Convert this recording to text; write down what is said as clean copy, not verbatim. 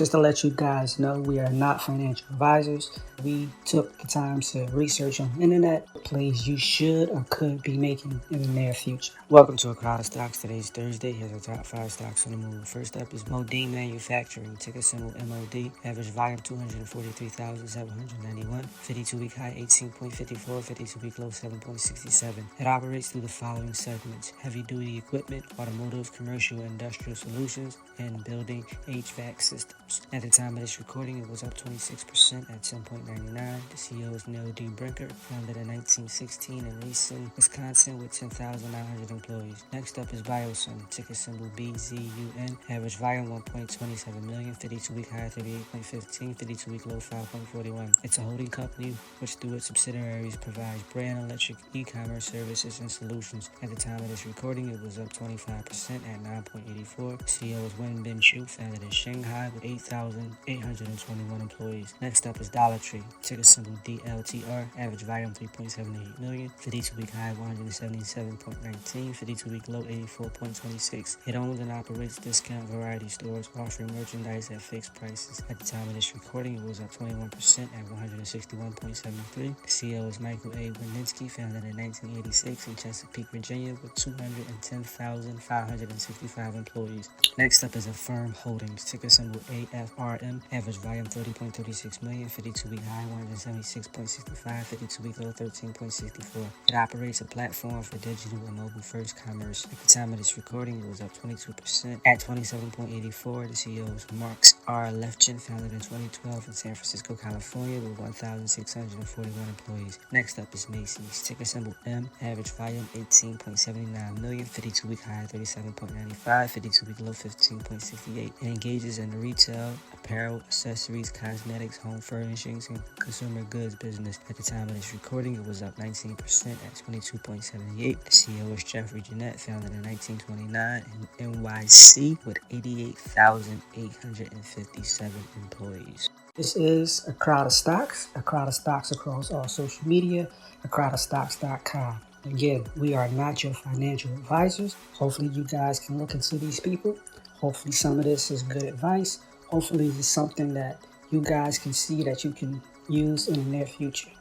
Just to let you guys know, we are not financial advisors. We took the time to research on the internet plays you should or could be making in the near future. Welcome to A Crowd of Stocks. Today's Thursday. Here's our top 5 stocks on the move. First up is Modine Manufacturing, ticker symbol MOD. Average volume 243,791. 52-week high 18.54, 52-week low 7.67. It operates through the following segments: heavy-duty equipment, automotive, commercial, industrial solutions, and building HVAC systems. At the time of this recording, it was up 26% at 10.99. The CEO is Neil D. Brinker, founded in 1916 in Macys, Wisconsin, with 10,900 employees. Next up is Biosome, ticker symbol BZUN. Average volume 1.27 million, 52-week high 38.15, 52-week low 5.41. It's a holding company which, through its subsidiaries, provides brand electric e-commerce services and solutions. At the time of this recording, it was up 25% at 9.84. The CEO is Wen Bin Chu, founded in Shanghai, with 8,821 employees. Next up is Dollar Tree, ticker symbol DLTR. Average volume 3.78 million, 52-week high 177.19, 52-week low 84.26. It owns and operates discount variety stores offering merchandise at fixed prices. At the time of this recording, it was up 21% at 161.73. The CEO is Michael A. Wininski, founded in 1986 in Chesapeake, Virginia, with 210,565 employees. Next up is Affirm Holdings, ticker symbol AFRM. Average volume 30.36 million, 52-week high 176.65, 52-week low 13.64. It operates a platform for digital and mobile-first commerce. At the time of this recording, it was up 22% at 27.84. The CEO is Marks R. Lefchin, founded in 2012 in San Francisco, California, with 1,641 employees. Next up is Macys, ticker symbol M. Average volume 18.79 million, 52-week high 37.95, 52-week low 15.68. It engages in the retail, apparel, accessories, cosmetics, home furnishings, and consumer goods business. At the time of this recording, it was up 19% at 22.78. The CEO is Jeffrey Jeanette, founded in 1929 in NYC, with 88,857 employees. This is A Crowd of Stocks across all social media, acrowdofstocks.com. Again, we are not your financial advisors. Hopefully you guys can look into these people. Hopefully some of this is good advice. Hopefully it's something that you guys can see that you can use in the near future.